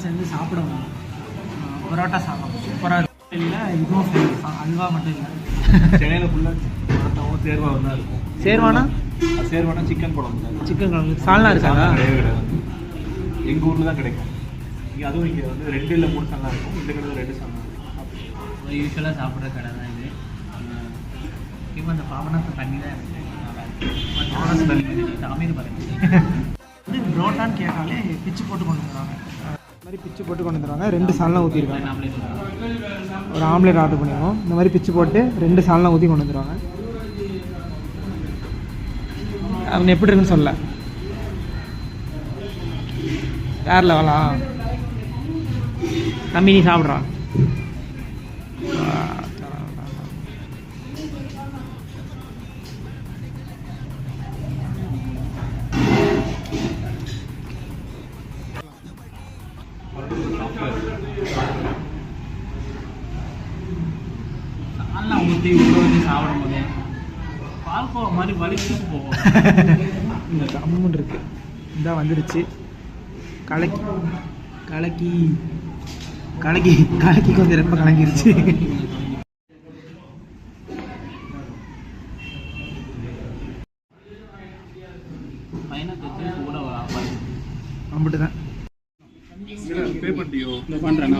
சேர்ந்து சாப்பிடுவோம். பரோட்டா சாப்பிடும் சூப்பராக இல்லை, இதுவும் ஃபேமஸ் தான். அல்வா மட்டும் இல்லை, சென்னையில் ஃபுல்லாக பரோட்டாவும் சேர்வாவும் தான் இருக்கும். சேர்வானா? சேர்வானா சிக்கன் குழம்பு. சிக்கன் குழம்பு சால்னா இருக்காதா? கிடையவே கிடையாது. எங்கள் ஊரில் தான் கிடைக்கும். இங்கே அதுவும் இங்கே வந்து 2 இல்லை 3 சால்னா இருக்கும். இந்த கடையில் 2 சால்னா இருக்கும். யூஸ்வலாக சாப்பிட்ற கடை தான் இது. இப்போ அந்த பாவனத்தை தண்ணி தான் அமீர் பாருங்க வந்து புரோட்டான்னு கேட்டாலே பிச்சு போட்டு கொண்டு வந்துடுவாங்க. இந்த மாதிரி பிச்சு போட்டு கொண்டு வந்துடுவாங்க. 2 சால்னா ஊற்றிருக்காங்க. ஒரு ஆம்லேட் ஆர்டர் பண்ணிடுவோம். இந்த மாதிரி பிச்சு போட்டு 2 சால்னா ஊற்றி கொண்டு வந்துடுவாங்க. அவங்க எப்படி இருக்குன்னு சொல்ல வேறு லெவலா. தம்பி நீ சாப்பிட்றான். சால்னா ஊற்றி உள்ள ஊற்றி சாப்பிடும் போதே பால்கோவா மாதிரி வலிச்சு போவோம். இந்த கம்முன்னு இருக்கு. இதான் வந்துடுச்சு. கலக்கி கலக்கி கலக்கி கலக்கி கொஞ்சம் ரொம்ப கலங்கிருச்சு. அம்பிட்டு தான் பே பண்ணியோ பண்ணுறேன்.